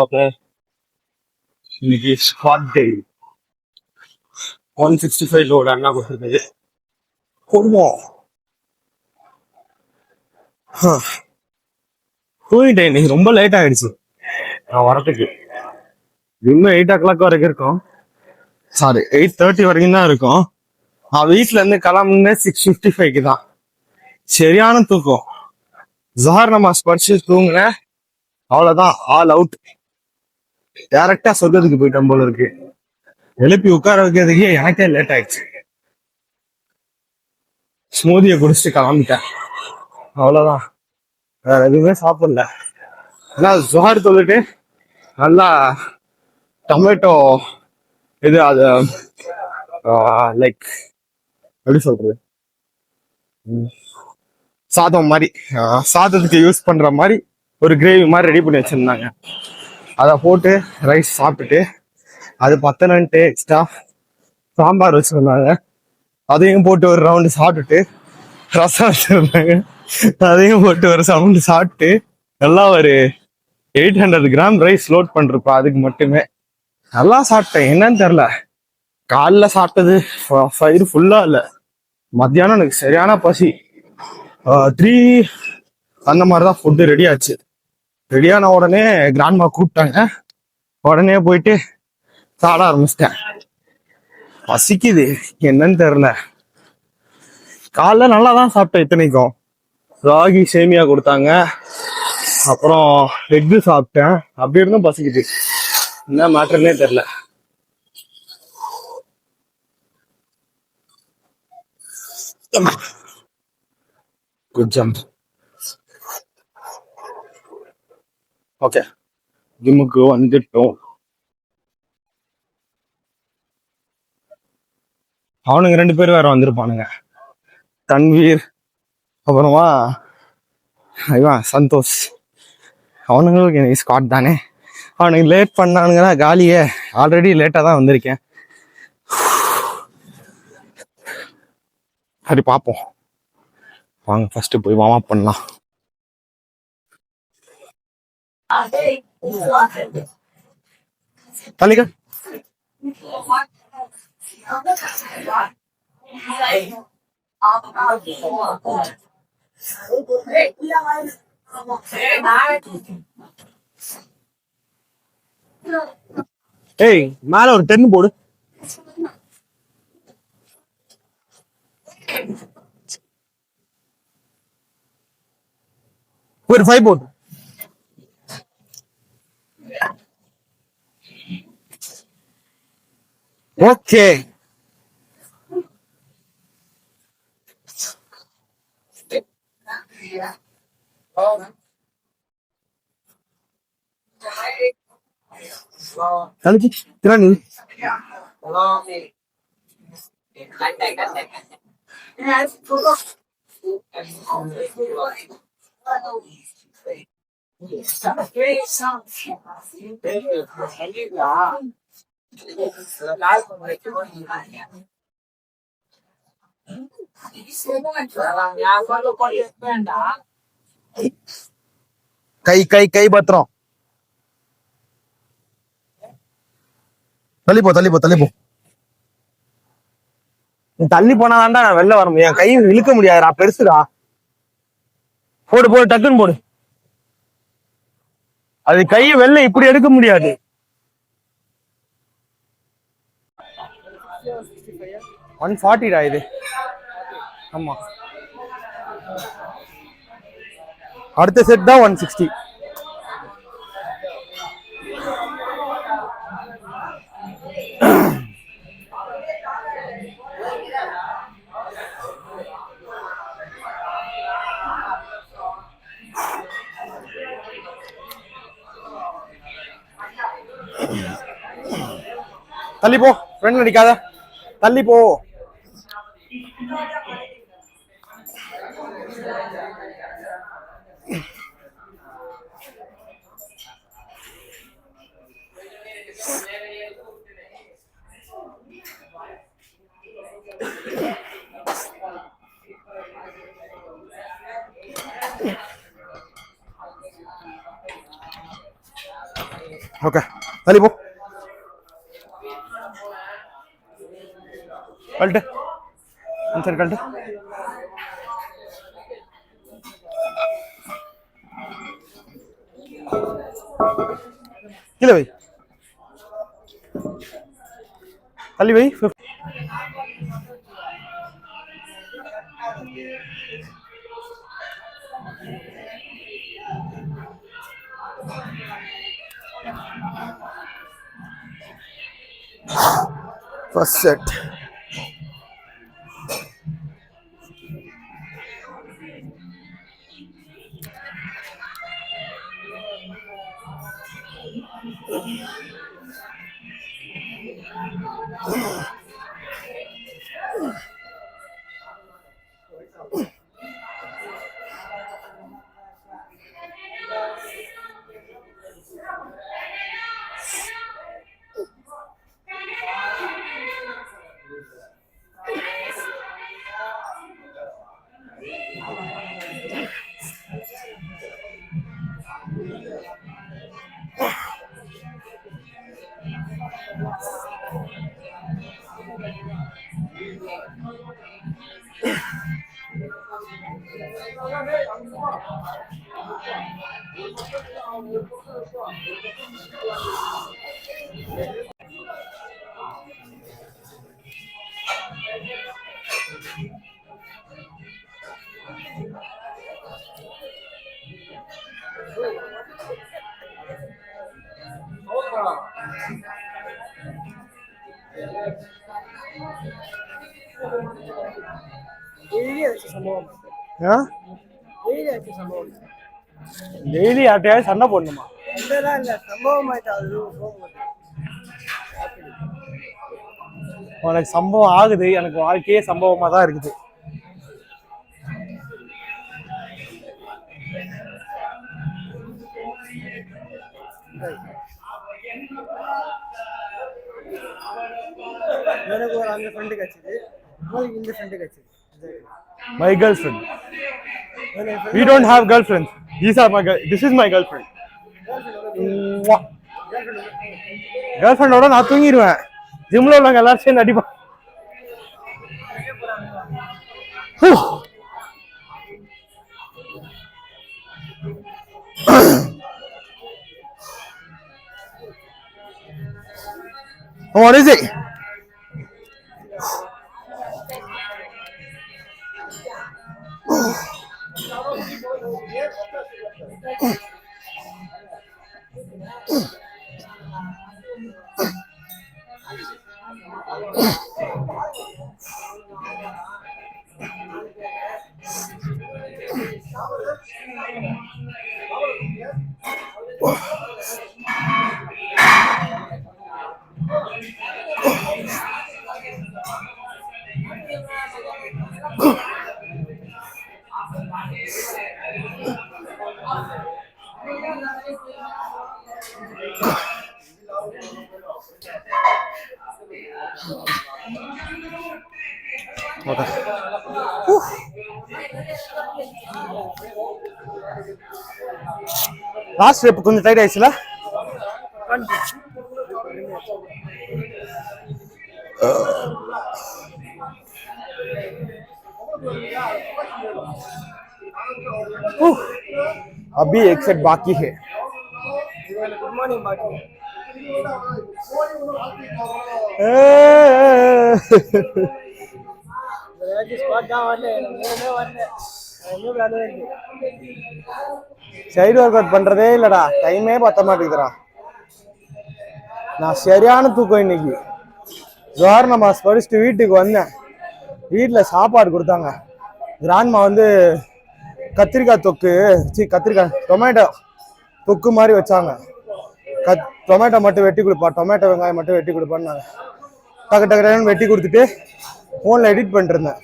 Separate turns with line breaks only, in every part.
Okay, இன்னைக்கு squad டே. 165 load அண்ணா கொடுத்துருக்குது. போடுவோம். தூங்கிட்டேன், இன்னைக்கு ரொம்ப லேட் ஆயிடுச்சு நான் வரத்துக்கு. இன்னும் 8 o'clock வரைக்கும் இருக்கும். சாரி, 8:30 வரைக்கும் தான் இருக்கும். நான் வீட்டுல இருந்து கிளம்புனே 6:55 தான். சரியான தூக்கம். ஜஹர் நமாஸ் படிச்சு தூங்குனேன், அவ்வளவுதான், ஆல் அவுட். டேரக்டா சொர்க்கத்துக்கு போயிட்டோம் போல இருக்கு. எழுப்பி உட்கார வைக்கிறதுக்கே எனக்கே லேட் ஆயிடுச்சு. ஸ்மூதியை குடிச்சிட்டு கிளம்பிட்டேன், அவ்வளவுதான். வேற எதுவுமே சாப்பிடல. ஆனா ஜுஹர் தொழுட்டு நல்லா டொமேட்டோ இது அது லைக் எப்படி சொல்றது, சாதம் மாதிரி, சாதத்துக்கு யூஸ் பண்ற மாதிரி ஒரு கிரேவி மாதிரி ரெடி பண்ணி வச்சிருந்தாங்க. அதை போட்டு ரைஸ் சாப்பிட்டுட்டு, அது பத்தலன்ட்டு எக்ஸ்ட்ரா சாம்பார் வச்சிருந்தாங்க, அதையும் போட்டு ஒரு ரவுண்டு சாப்பிட்டுட்டு, ரசம் வச்சிருந்தாங்க, அதையும் போட்டு ஒரு ரவுண்டு சாப்பிட்டு, நல்லா ஒரு 800 கிராம் ரைஸ் லோட் பண்ணிருப்பா அதுக்கு மட்டுமே. நல்லா சாப்பிட்டேன். என்னன்னு தெரியல, காலைல சாப்பிட்டது ஃபயர் ஃபுல்லா இல்ல. மத்தியானம் எனக்கு சரியான பசி. 3 அந்த மாதிரிதான் ஃபுட்டு ரெடி ஆச்சு. ரெடியான உடனே கிராண்ட்மா கூப்பிட்டாங்க, உடனே போயிட்டு சாப்பிட ஆரம்பிச்சிட்டேன். பசிக்குது, என்னன்னு தெரியல. காலைல நல்லா தான் சாப்பிட்டேன். இத்தனைக்கும் ராகி சேமியா கொடுத்தாங்க, அப்புறம் எக்கு சாப்பிட்டேன். அப்படி இருந்தும் பசிக்குது, என்ன மேட்டர்னே தெரியல. Good jump. ஓகே, ஜிம்முக்கு வந்துட்டோம். அவனுங்க 2 பேர் வேற வந்திருப்பானுங்க, தன்வீர் அப்புறமா இவன் சந்தோஷ். அவனுங்களுக்கு எனக்கு ஸ்காட் தானே. அவனுக்கு லேட் பண்ணானுங்கன்னா காலியே. ஆல்ரெடி லேட்டாக தான் வந்திருக்கேன். சரி பார்ப்போம், வாங்க ஃபர்ஸ்ட் போய் வார்ம் அப் பண்ணலாம். தலிகா ஏய், மேல ஒரு 10 போடு. ஒரு 5 போடு. ஓகே, தலிக்கு திராணி. கை கை கை பத்திரம். தள்ளி போ தள்ளி போ தள்ளி போ. தள்ளி போனாதான்டா நான் வெளில வர முடியும். கை இழுக்க முடியாதுடா, பெருசுடா. போடு போடு, டக்குன்னு போடு. அது கையை வெளில இப்படி எடுக்க முடியாது. $140 இது. ஆமா, அடுத்த செட் தான் 160. தள்ளி போ, ஃப்ரெண்ட் அடிக்காத, தள்ளி போ. ஓகே தள்ளி போ. கழட்டு சரி கழட்டு. கீழே வை, தள்ளி வை. First set. டெய்லி யார்ட்டையாவது சண்டை போடணுமா? உனக்கு சம்பவம் ஆகுது, எனக்கு வாழ்க்கையே சம்பவமா தான் இருக்குது. எனக்கு ஒரு அந்த ஃப்ரெண்டு கிடைச்சது, இந்த ஃப்ரெண்டு கிடைச்சது. My girlfriend. We don't have girlfriends. These are my this is my girlfriend. Girlfriend ஓட நான் தூங்கிடுவேன். ஜிம்ல உள்ளவங்க எல்லாரும் சேர்ந்து அடிப்பா. What is it? Okay. Last step கொஞ்சம் டைட் ஆயிடுச்சுல. अभी एक सेट बाकी है. गुड मॉर्निंग बाकी. சைடு ஒர்க் அவுட் பண்றதே இல்லடா, டைமே பத்த மாட்டேங்குதுடா. நான் சரியான தூக்கம் இன்னைக்கு. ஜோர் நமாஸ் படிச்சுட்டு வீட்டுக்கு வந்தேன். வீட்டில் சாப்பாடு கொடுத்தாங்க. கிராண்ட்மா வந்து கத்திரிக்காய் தொக்கு, கத்திரிக்காய் டொமேட்டோ தொக்கு மாதிரி வச்சாங்க. டொமேட்டோ மட்டும் வெட்டி கொடுப்பா, டொமேட்டோ வெங்காயம் மட்டும் வெட்டி கொடுப்பான்னாங்க. டக்கு டக்கு வெட்டி கொடுத்துட்டு ஃபோனில் எடிட் பண்ணிட்டு இருந்தேன்.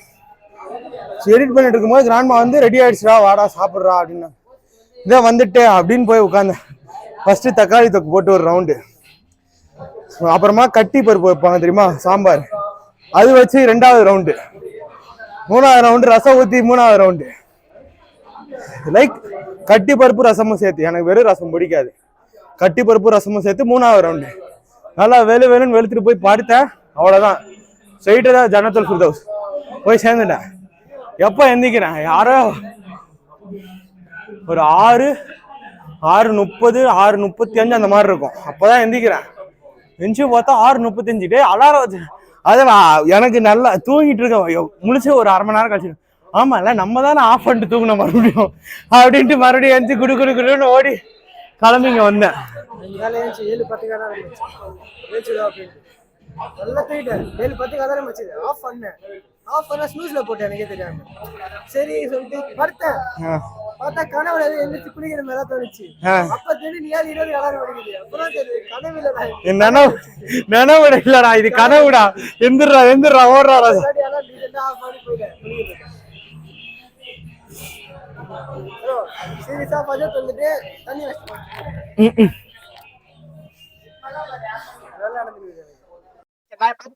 எடிட் பண்ணிட்டு இருக்கும்போது கிராண்ட்மா வந்து ரெடி ஆயிடுச்சுடா வாடா சாப்பிட்றா அப்படின்னா, இதான் வந்துட்டேன் அப்படின்னு போய் உட்காந்தேன். ஃபர்ஸ்ட் தக்காளி தொக்கு போட்டு ஒரு ரவுண்டு, அப்புறமா கட்டி பருப்பு வைப்பாங்க தெரியுமா சாம்பார், அது வச்சு 2வது ரவுண்டு, 3வது ரவுண்டு ரசம் ஊற்றி 3வது ரவுண்டு. லைக் கட்டி பருப்பு ரசமும் சேர்த்து, எனக்கு வெறும் ரசம் பிடிக்காது. கட்டி பருப்பு ரசமும் சேர்த்து 3வது ரவுண்டு. நல்லா வேணும்னு வெளுத்துட்டு போய் படுத்தேன். அவ்வளோதான், ஸ்ட்ரைட்டாக தான் ஜன்னத்துல் ஃபிர்தௌஸ் போய் சேர்ந்துட்டேன். எப்போ எந்திக்கிறேன், யாரோ ஒரு 6:30 6:35 அந்த மாதிரி இருக்கும். அப்போதான் எந்திக்கிறேன். எந்திச்சு பார்த்தா 6:35. அலாரம் வச்சு அதான் எனக்கு நல்லா தூங்கிட்டு இருக்கேன். முழிச்சு ஒரு 1/2 மணி நேரம் கழிச்சு, ஆமா இல்ல நம்ம தானே ஆஃப் பண்ணிட்டு தூங்கணும் மறுபடியும் அப்படின்ட்டு மறுபடியும் எந்திச்சு குடுன்னு ஓடி கிளம்பி இங்க வந்தேன்.
7:10 போட்டேன், எனக்கே தெரியாம. சரி சொல்லிட்டு படுத்தேன். பார்த்தா கனவுல எந்திரிச்சு குளிக்கிற மாதிரி தான் தோணுச்சு. அப்ப தெரியும் நீ 20 அலாரம் அடிக்குது. அப்புறம் சரி
நினைவுட இல்லடா, இது கனவுடா. எந்திரா ஓடுறாடா.
சீரியஸா பஜட் வந்துட்டு தண்ணி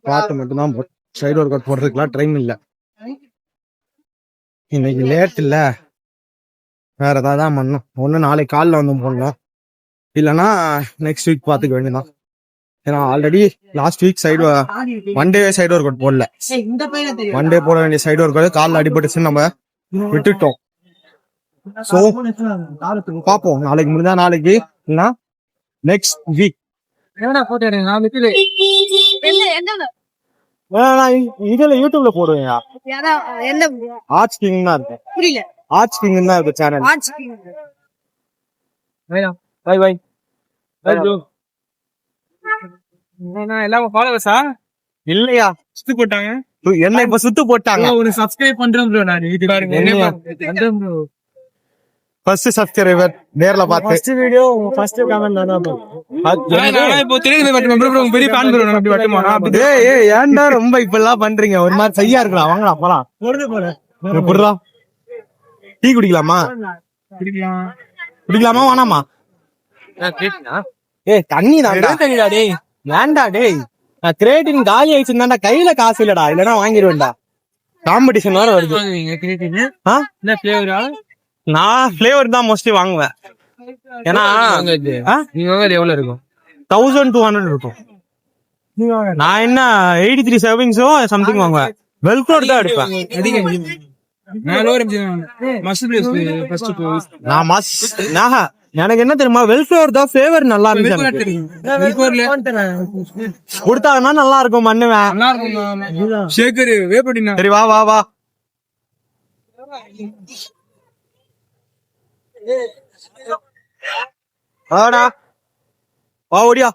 பாட்டு மட்டும்தான் சைடு ஒர்க் அவுட் போடுறதுக்குலாம் ட்ரெயின் இல்ல. இன்னைக்கு லேட் இல்ல, வேற ஏதாவது பண்ணணும். ஒண்ணு நாளைக்கு காலைல வந்து போடணும், இல்லைன்னா நெக்ஸ்ட் வீக் பாத்துக்க வேண்டியதான். ஏன்னா already last week side one day side work out போடல. ஒன் டே போட வேண்டிய சைடு ஒர்க் அவுட் காலில் அடிபட்டுச்சுன்னு நம்ம விட்டுட்டோம். சோ பாப்போம், நாளைக்கு முடிஞ்சா நாளைக்கு, இல்லைன்னா நெக்ஸ்ட் வீக். இதுல யூடியூப்ல போடுவேன். ஆர்ட்ஸ் கிங் தான் இருக்கு. ஆர்ட்ஸ் கிங் தான் இருக்கு சேனல். By by.
எல்லாம் ஃபாலோவர்ஸா
இல்லையா? சுத்து போட்டாங்க என்ன, இப்ப சுத்து போட்டாங்க.
ஒரு சப்ஸ்கிரைப் பண்றேன் ப்ரோ. நான் இது பாருங்க
ஃபர்ஸ்ட் சப்ஸ்கிரைபர் நேர்ல பார்த்து
ஃபர்ஸ்ட் வீடியோ ஃபர்ஸ்ட் கமெண்ட் தானா ப்ரோ.
நான் இப்போ தெரியுது பட் ப்ரோ பெரிய ஃபேன் ப்ரோ. நான் அப்படி வட்டமா
ஏய் ஏன்டா ரொம்ப இப்பெல்லாம் பண்றீங்க? ஒரு மாதிரி சரியா இருக்கலாம். வாங்கலாம் போலாம். புடுறா. டீ குடிக்கலாமா? குடிக்கலாமா வேணாமா? ஏய் தண்ணி தான்டா.
டேய்
வேண்டா டேய், நான் கிரேட்டின் காலி ஆயிடுச்சுதான்டா, கையில காசு இல்லடா, இல்லன்னா வாங்கிடுவேன்டா. காம்படிஷன் வேற வருது.
என்ன ஃபிளேவரா?
நான் ஃபிளேவர் தான் மோஸ்ட்லி வாங்குவேன். ஏன்னா
நீங்க வாங்குறது எவ்வளவு இருக்கும்?
1200 இருக்கும். நான் என்ன 83 சர்விங்ஸோ சம்திங் வாங்குவேன். வெல்க்ரோட் தான் எடுப்பேன். எனக்கு என்ன தெரியுமா, வெல்ஃபிளவர் தான் ஃபிளேவர் நல்லா இருந்துச்சு. கொடுத்தாங்கன்னா நல்லா இருக்கும். பண்ணுவேன். சரி வா வா வா. வாடா வா ஓடியா.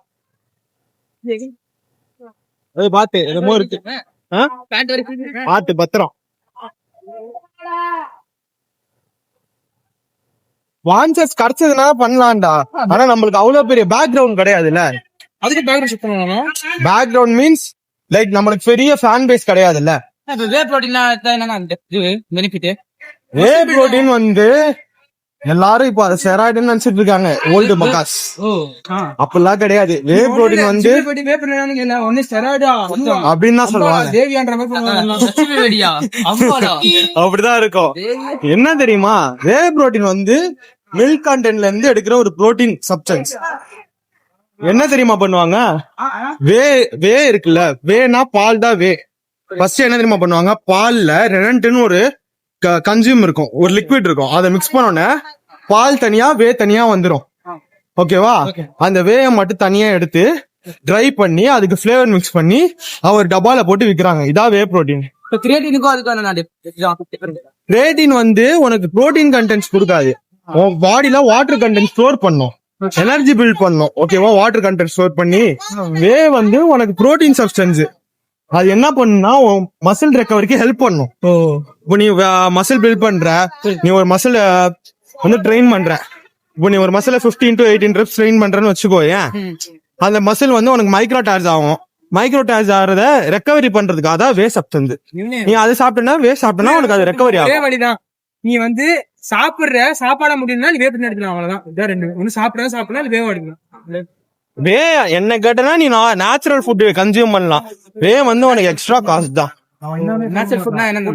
பாத்து என்னமோ இருக்கு. பாத்து பத்திரம். வான்சஸ் கிடைச்சதுனா பண்ணலாம்டா. ஆனா நம்மளுக்கு அவ்வளவு பெரிய பேக்ரவுண்ட் கிடையாதுல்ல.
அதுக்கு பேக்ரவுண்ட் ஷிஃப்ட் பண்ணனுமா?
பேக்ரவுண்ட் மீன்ஸ் லைக் நம்மளுக்கு பெரிய ஃபேன் பேஸ் கிடையாதுல்ல.
வே புரோட்டீன் என்னன்னா பெனிஃபிட்.
வே புரோட்டீன் வந்து எல்லாரும் இப்போ அதை ஸ்டெராய்டுன்னு நினைச்சிட்டு இருக்காங்க, ஓல்டு மக்காஸ். அப்படிலாம் கிடையாது. வே புரோட்டீன் வந்து அப்படின்னு தான் சொல்லுவாங்க. அப்படிதான் இருக்கும். என்ன தெரியுமா, வே புரோட்டீன் வந்து மில்க் கண்டென்ட்ல இருந்து எடுக்கிற ஒரு புரோட்டீன் சப்ஸ்டன்ஸ். என்ன தெரியுமா பண்ணுவாங்க, வே இருக்குல்ல, வேனா பால் தான் வே. ஃபர்ஸ்ட் என்ன தெரியுமா பண்ணுவாங்க, பால்ல ரெனன்ட்னு ஒரு கன்சியூம் இருக்கும், ஒரு லிக்விட் இருக்கும். அதை மிக்ஸ் பண்ணோன்னே பால் தனியா வே தனியா வந்துடும். ஓகேவா? அந்த வேயை மட்டும் தனியா எடுத்து ட்ரை பண்ணி அதுக்கு ஃபிளேவர் மிக்ஸ் பண்ணி அவர் டப்பால போட்டு விக்கிறாங்க. இதான் வே புரோட்டீன். கிரேட்டின் வந்து உனக்கு புரோட்டீன் கண்டென்ட்ஸ் கொடுக்காது, உன் பாடியில வாட்டர் கண்டென்ட் ஸ்டோர் பண்ணும், எனர்ஜி பில்ட் பண்ணும். ஓகேவா? வாட்டர் கண்டென்ட் ஸ்டோர் பண்ணி. வே வந்து உனக்கு புரோட்டீன் சப்ஸ்டன்ஸ். அது என்ன பண்ணுனா மசில் ரெக்கவரிக்கு ஹெல்ப் பண்ணும். இப்போ நீ மசில் பில்ட் பண்ற, நீ ஒரு மசில் வந்து ட்ரெயின் பண்ற, இப்போ நீ ஒரு மசில 15 to 18 reps ட்ரெயின் பண்றன்னு வச்சுக்கோ, ஏன் அந்த மசில் வந்து உனக்கு மைக்ரோ டார்ஜ் ஆகும். மைக்ரோ டார்ஜ் ஆகிறத ரெக்கவரி பண்றதுக்காக தான் வே சப்ஸ்டன்ஸ். நீ அது சாப்பிட்டனா வே சாப்பிட்டனா உனக்கு அது ரெக்கவரி ஆகும்.
நீ வந்து சாப்பிடுற சாப்பாட முடியும்னா நீ வே பண்ணி எடுக்கலாம். அவ்வளவுதான். ரெண்டு ஒண்ணு சாப்பிடலாம் இல்ல வேவ எடுக்கலாம்.
வே என்ன கேட்டனா நீ நேச்சுரல் ஃபுட் கன்சியூம் பண்ணலாம். வே வந்து உனக்கு எக்ஸ்ட்ரா காஸ்ட் தான்.
நேச்சுரல் ஃபுட்னா என்னன்னா,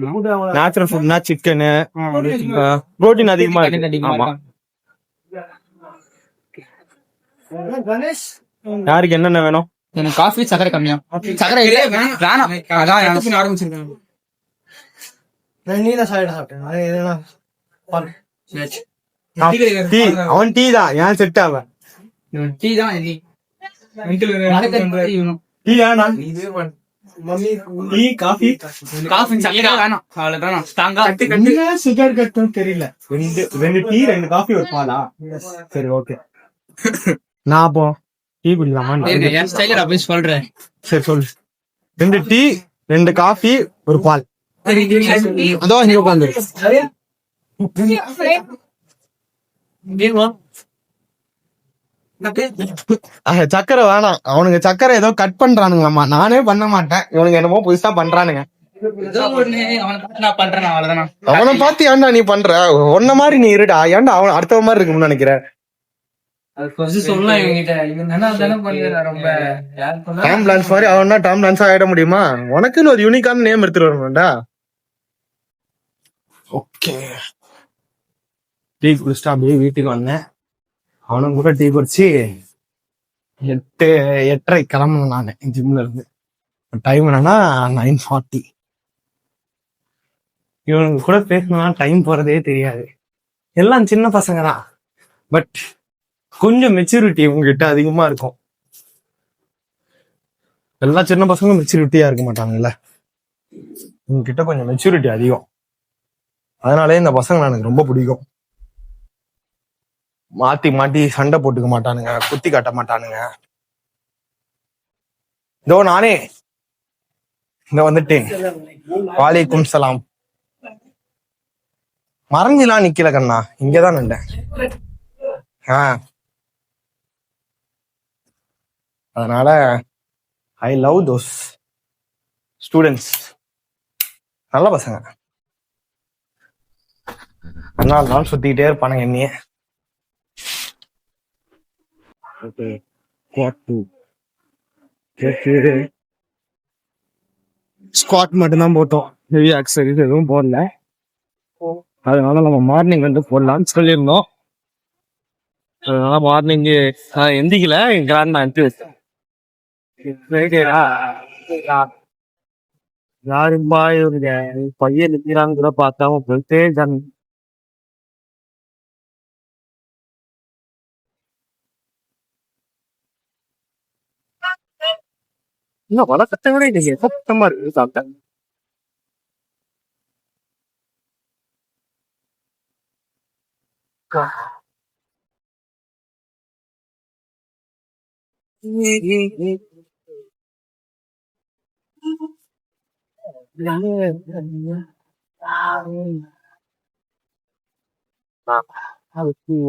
நேச்சுரல் ஃபுட்னா சிக்கன், புரோட்டீன் அதிகமா இருக்கு. ஆமா.
கணேஷ்
யாருக்கு என்னென்ன வேணும்?
எனக்கு காஃபி சக்கரை கம்மியா. சக்கரை இல்ல வேணாம். அதான்
ஆரம்பிச்சிருக்காங்க.
நீல சாப்பிட சாப்பிட்டேன். அது எதுனா பால்.
டீ. அவன் டீ தான். ஏன் செட் ஆவ?
டீ தான் எலி.
டீ வேணா? டீ காஃபி
காஃபி சக்கரை வேணாம். அவ்வளவுதான் ஸ்ட்ராங்கா.
சுகர் கட்டும் தெரியல. ரெண்டு டீ 2 காஃபி ஒரு பாலா? சரி ஓகே. நான் அப்போ டீ குடிக்கலாமா?
என் ஸ்டைல நான் போய் சொல்றேன்.
சரி சொல்லு. 2 டீ 2 காஃபி ஒரு பால். அதோ இங்க உட்காந்து சக்கரை வேணாம். அவனுங்க சக்கரை ஏதோ கட் பண்றானுங்களாமா. நானே பண்ண மாட்டேன். இவனுங்க என்னமோ புதுசா பண்றானுங்க.
நான் பண்றேன் அவ்வளவுதான்.
அவனை பார்த்து ஏன்டா நீ பண்ற? உன்ன மாதிரி நீ இருடா. ஏன்டா அவன் அடுத்த மாதிரி இருக்கும்னு நினைக்கிறேன். டாம் லான்ஸ் மாதிரி அவனா டாம் லான்ஸா ஆயிட முடியுமா? உனக்குன்னு ஒரு யூனிக்கான நேம் எடுத்துட்டு வரணும்டா. ஓகே, டீ குடிச்சிட்டு அப்படியே வீட்டுக்கு வந்தேன். அவனும் கூட டீ குடிச்சு 8:30 கிளம்பணும் நானு ஜிம்ல இருந்து. டைம் என்னன்னா 9:40. இவனுக்கு கூட பேசணும்னா டைம் போறதே தெரியாது. எல்லாம் சின்ன பசங்க தான், பட் கொஞ்சம் மெச்சூரிட்டி உங்ககிட்ட அதிகமா இருக்கும். எல்லா சின்ன பசங்களும் மெச்சூரிட்டியா இருக்க மாட்டாங்கல்ல. உங்ககிட்ட கொஞ்சம் மெச்சூரிட்டி அதிகம். அதனாலே இந்த பசங்களை எனக்கு ரொம்ப பிடிக்கும். மாத்தி மாத்தி சண்டை போட்டுக்க மாட்டானுங்க, குத்தி காட்ட மாட்டானுங்க. இதோ நானே இங்க வந்துட்டேன். வாலைக்கும் சலாம். மறைஞ்செல்லாம் நிக்கல கண்ணா, இங்கதான் நின்றேன். அதனால ஐ லவ் தோஸ் ஸ்டூடெண்ட்ஸ். நல்ல பசங்க. நாள் சுத்திக்கிட்டே இருப்பானுங்க என்னைய. ஸ்குவாட் மட்டும்தான் போட்டோம். ஹெவி எக்ஸசைஸ் எதுவும் போடல. அதனால நம்ம மார்னிங் வந்து போடலாம்னு சொல்லியிருந்தோம். அதனால மார்னிங் எந்திக்கல. கிராண்ட் அனுப்பி வச்சேன். யாரும்பா இவங்க பையன் நிற்கிறான்னு கூட பார்த்தாம போயிட்டே இருக்காங்க. இன்னும் பல கட்டங்களே இன்னைக்கு கஷ்டமா இருக்கு. சாப்பிட்டேன்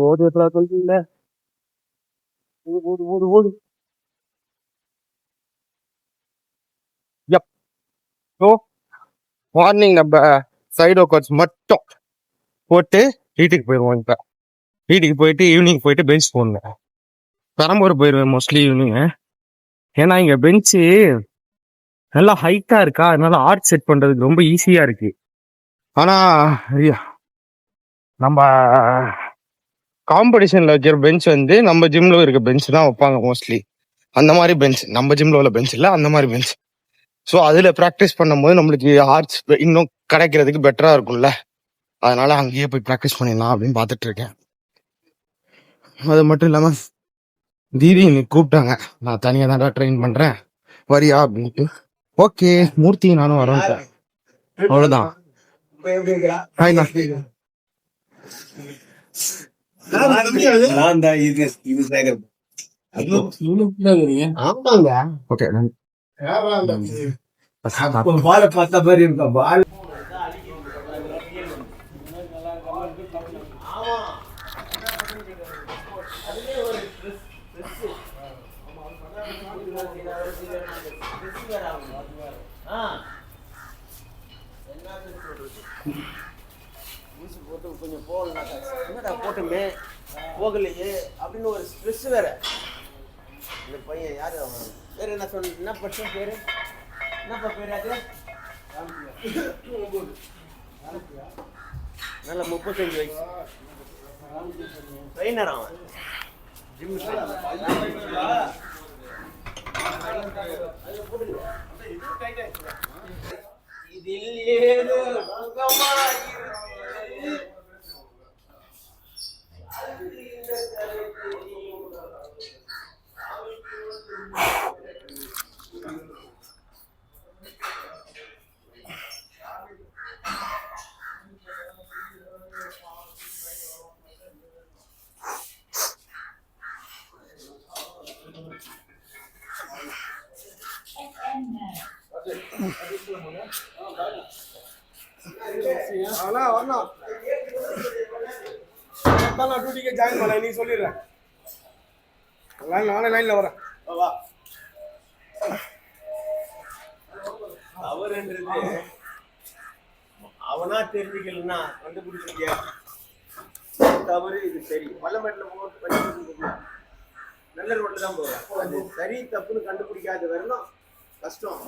ஓடு சொல்ல ஓடு ஓடு ஓடு. மார்னிங் நம்ம சைடு ஒர்க் மட்டும் போட்டு வீட்டுக்கு போயிடுவோம். இப்ப வீட்டுக்கு போயிட்டு ஈவினிங் போயிட்டு பெஞ்ச் போடணும். பெரம்பூர் போயிடுவேன் மோஸ்ட்லி ஈவினிங். ஏன்னா இங்க பெஞ்சு நல்லா ஹைட்டா இருக்கா, அதனால ஆர்ட் செட் பண்றதுக்கு ரொம்ப ஈஸியா இருக்கு. ஆனா நம்ம காம்படிஷன்ல வைக்கிற பெஞ்ச் வந்து நம்ம ஜிம்ல இருக்க பெஞ்ச் தான் வைப்பாங்க மோஸ்ட்லி. அந்த மாதிரி பெஞ்ச் நம்ம ஜிம்ல உள்ள பெஞ்ச் இல்ல, அந்த மாதிரி பெஞ்ச். ஸோ அதுல ப்ராக்டிஸ் பண்ணும்போது நம்மளுக்கு ஆர்ட்ஸ் இன்னும் கிடைக்கிறதுக்கு பெட்டரா இருக்கும்ல. அதனால அங்கேயே போய் ப்ராக்டிஸ் பண்ணிடலாம் அப்படின்னு பார்த்துட்டு இருக்கேன். அது மட்டும் இல்லாம தீதி இன்னைக்கு கூப்பிட்டாங்க, நான் தனியா தான்டா ட்ரெயின் பண்றேன் வரியா அப்படின்ட்டு. ஓகே, மூர்த்தி நானும் வரோம். அவ்வளவுதான். ஓகே
கொஞ்சம் போட்டுமே போகலையே அப்படின்னு ஒரு ஸ்ட்ரெஸ் வேற. இந்த பையன் யாரு அவன் பேரு? என்ன சொன்ன? என்ன பட்சம் பேரு? என்னப்பா பேரு அது? நல்ல 35 வயசு ட்ரெயினர் அவன். ஜிம் இதில் ஏதோ சுகமாகிறது.
நான் டியூட்டிக்கு ஜாயின் பண்ணல நீ சொல்லிடுறேன் நானே லைன்ல வரேன்
அவர்ன்றது அவனா தெரிஞ்சுக்கலன்னா கண்டுபிடிச்சிருக்கியா தவறு இது சரி பள்ளமேட்டில் போட்டு நல்ல ரோட்ல தான் போவேன் அது சரி தப்புன்னு கண்டுபிடிக்காத வரணும் கஷ்டம்.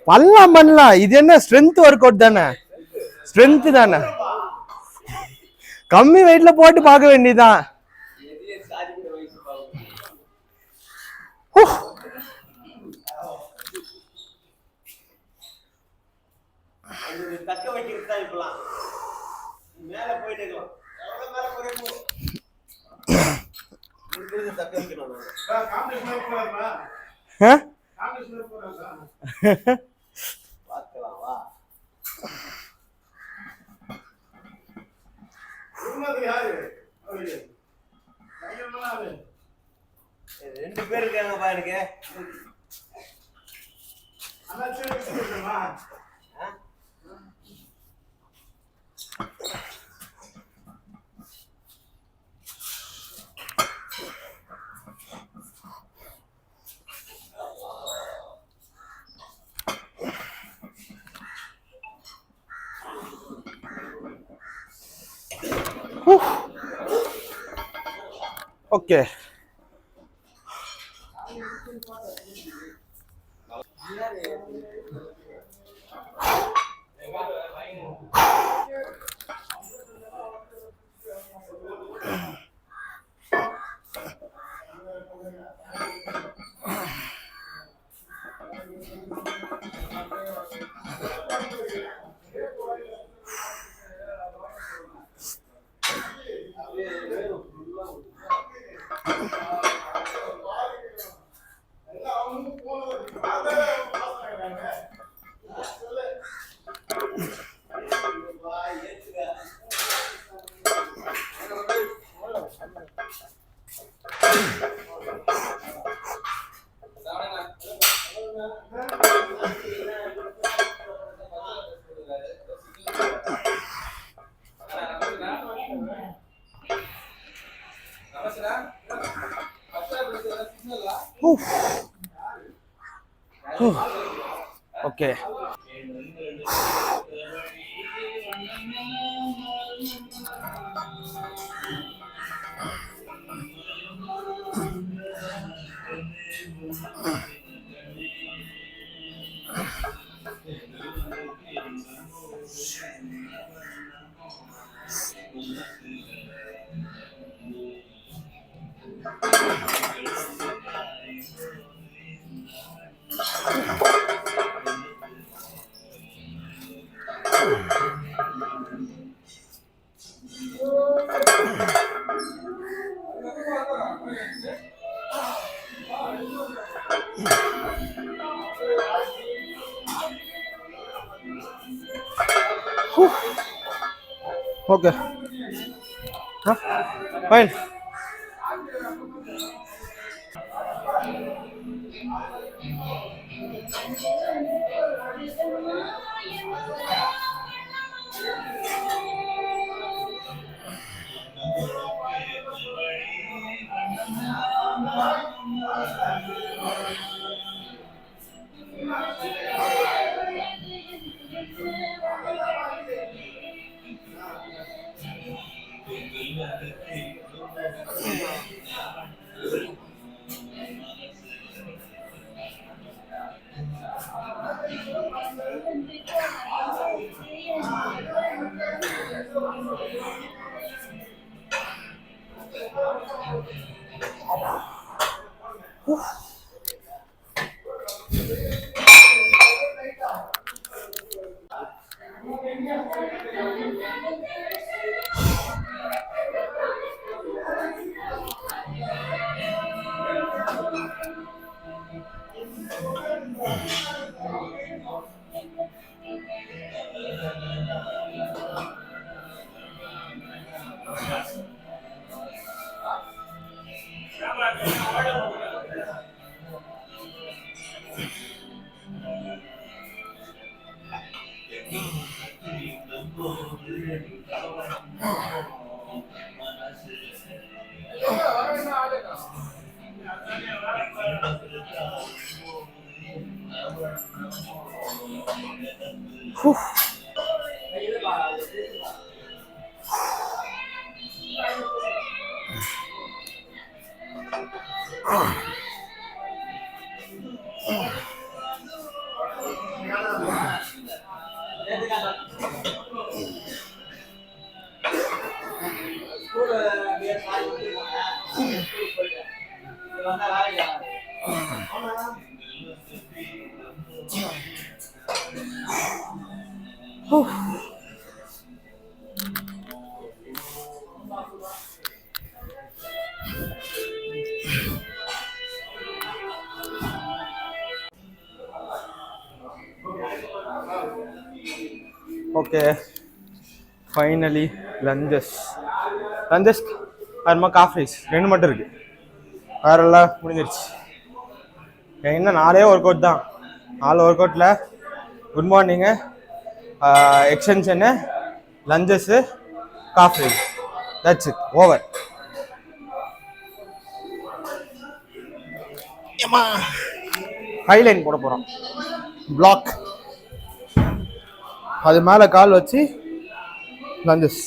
பண்ணலாம். இது என்ன ஸ்ட்ரென்த் ஒர்க் அவுட் தானே, ஸ்ட்ரென்த் தானே. கம்மி வெயிட்ல போட்டு பார்க்க வேண்டியதுதான்.
தக்க வைக்கிறது தான் இப்பெல்லாம் மேல போயிட்டு இருக்கலாம். எவ்வளவு மேல போறோமோ தக்க வைக்கணும். பார்க்கலாம் வா. ரெண்டு பேர் இருக்காங்கப்பா எனக்கு.
Okay okay okay fine. Okay, finally lunges அதுமா காஃப் ரைஸ் 2 மட்டும் இருக்கு, வேறெல்லாம் முடிஞ்சிருச்சு. இன்னும் 4 ஒர்க் அவுட் தான். 4 ஒர்க் அவுட்டில் good morning, extension, lunges, calf raise, that's it, over. ஹைலைன் போட போகிறோம், பிளாக், அது மேலே கால் வச்சு லஞ்சஸ்.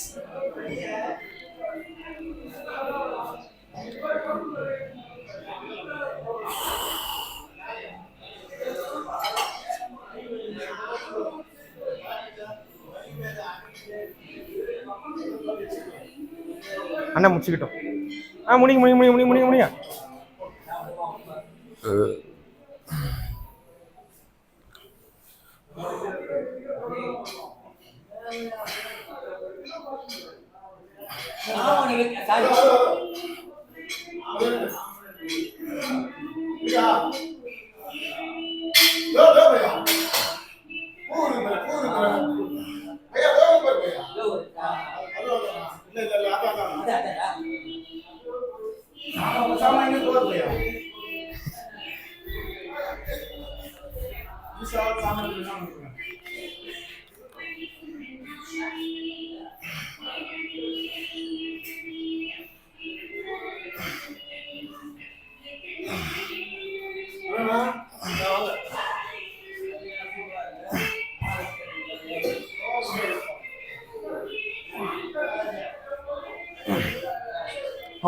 அண்ணா முடிச்சுக்கிட்டோம். முடிங்க.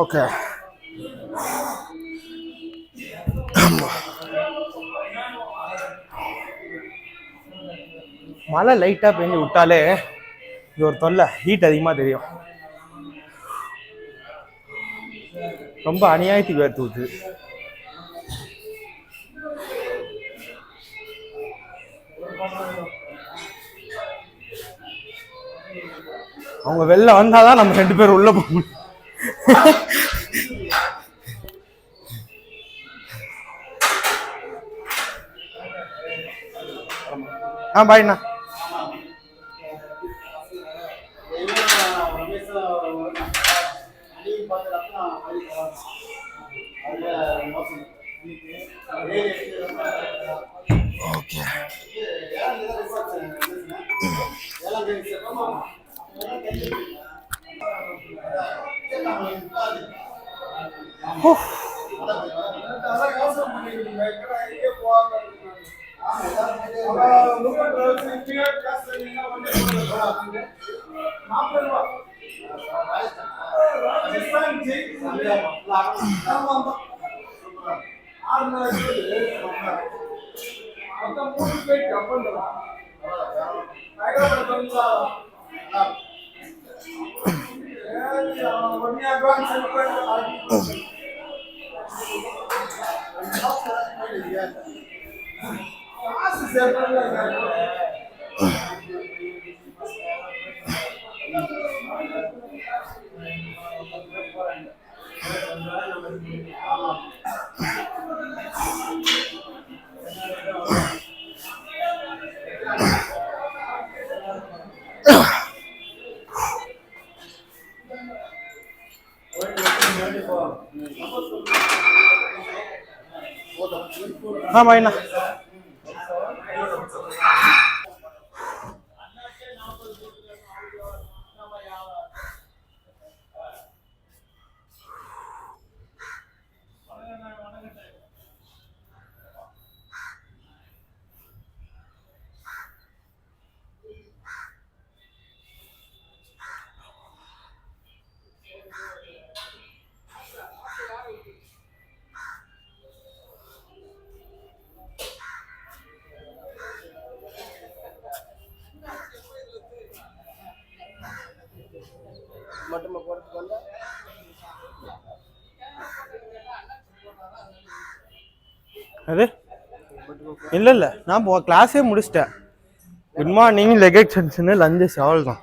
ஓகே, மழை லைட்டாக பெஞ்சு விட்டாலே இது ஒரு தொல்லை, ஹீட் அதிகமாக தெரியும். ரொம்ப அநியாயத்துக்கு வேர்த்து ஊற்றுது. அவங்க வெளில வந்தாதான் நம்ம 2 பேரும் உள்ள போகணும். பாய்ண்ணா. ஓகே, ஆமா என்ன
மட்டும் போறதுக்கு வந்தா
அது இல்ல நான் கிளாஸே முடிச்சிட்டேன். Good morning, leg extension, lunges அவ்வளோதான்.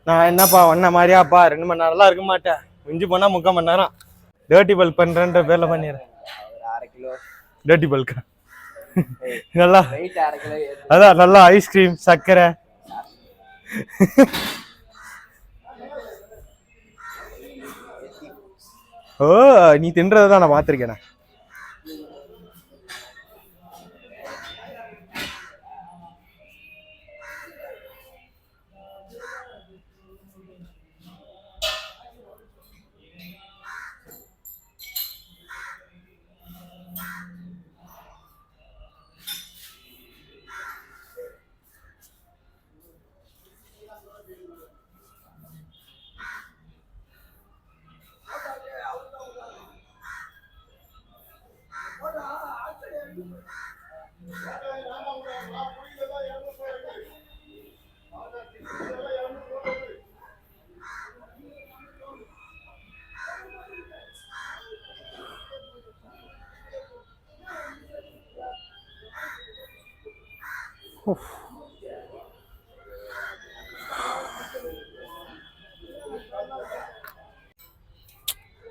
நான் என்னப்பா ஒன்ன மாதிரியாப்பா 2 மணி நேரம்லாம் இருக்க மாட்டேன். மிஞ்சி போனா 3/4 மணி நேரம் டேர்ட்டி பல்க் பண்றேன்ற பேர்ல பண்ணிடுறேன்.
ஒரு 1/2 கிலோ
டேர்ட்டி பல்க் நல்லா
வெயிட் 1/2 கிலோ
அதான் நல்லா ஐஸ்கிரீம் சர்க்கரை. ஓ நீ தின்றதான் நான் பார்த்துருக்கேன்.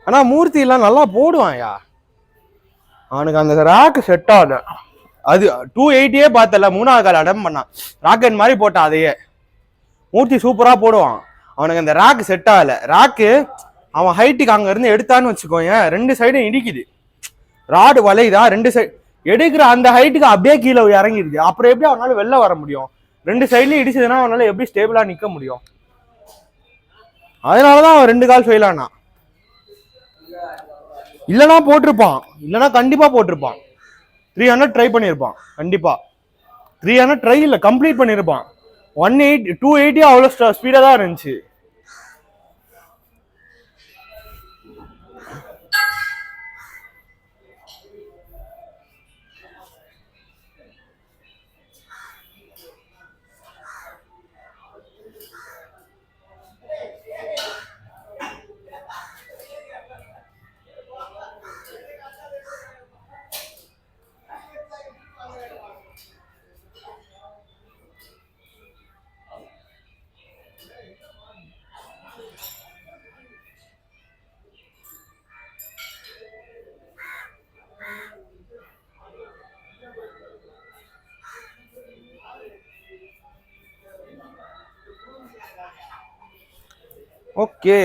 ஆனா மூர்த்தி எல்லாம் நல்லா போடுவான்யா. அவனுக்கு அந்த ராக்கு செட் ஆகல. அது 280 பார்த்தல 3ஆவது கால் அடம் பண்ணான். ராக்கெட் மாதிரி போட்டான். அதையே மூர்த்தி சூப்பரா போடுவான். அவனுக்கு அந்த ராக்கு செட் ஆகல. ராக்கு அவன் ஹைட்டுக்கு அங்க இருந்து எடுத்தான்னு வச்சுக்கோங்க, 2 சைடும் இடிக்குது. ராடு வளையுதா, 2 சைடு எடுக்கிற அந்த ஹைட்டுக்கு அப்படியே கீழே இறங்கிடுது. அப்புறம் எப்படி அவனால வெளில வர முடியும்? 2 சைட்லயும் இடிச்சதுன்னா அவனால எப்படி ஸ்டேபிளா நிக்க முடியும்? அதனாலதான் அவன் 2 கால் ஃபெயில் ஆனான். இல்லைன்னா போட்டிருப்பான், இல்லைன்னா கண்டிப்பா போட்டிருப்பான். 300 ட்ரை பண்ணியிருப்பான் கண்டிப்பா. 300 ட்ரை இல்லை, கம்ப்ளீட் பண்ணியிருப்பான். 180 280 அவ்வளோ ஸ்பீடாக தான் இருந்துச்சு. Okay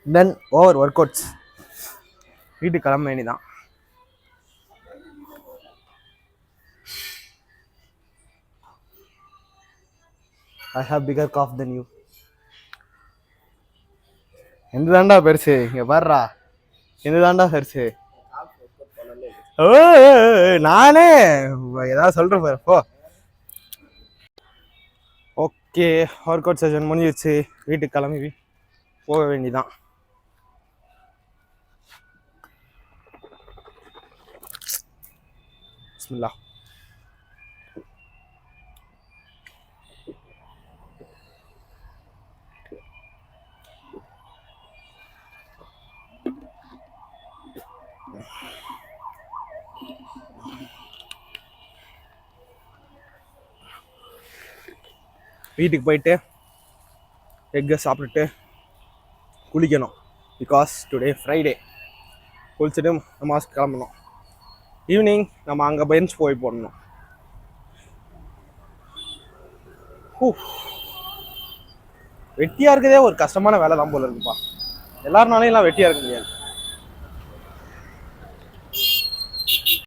done over work outs. வீட்டுக்கு கிளம்ப வேண்டிதான். I have bigger cough than you. எந்த தாண்டா பெருசு? இங்க பாருடா, எந்த தாண்டா பெருசு? நானே ஏதாவது சொல்றேன் பாரு போ. ஓகே ஒர்க் அவுட் செஷன் முடிஞ்சிருச்சு. வீட்டுக்கு கிளம்பி போக வேண்டிதான். பிஸ்மில்லாஹ். வீட்டுக்கு போயிட்டு எக்கை சாப்பிட்டுட்டு குளிக்கணும். Because today Friday. குளிச்சுட்டு நமாஸ் கிளம்பணும். ஈவினிங் நம்ம அங்கே பெஞ்ச் போய் போடணும். வெட்டியாக இருக்கிறதே ஒரு கஷ்டமான வேலை தான் போல இருக்குப்பா. எல்லாருனாலையும் எல்லாம் வெட்டியாக இருக்க முடியாது.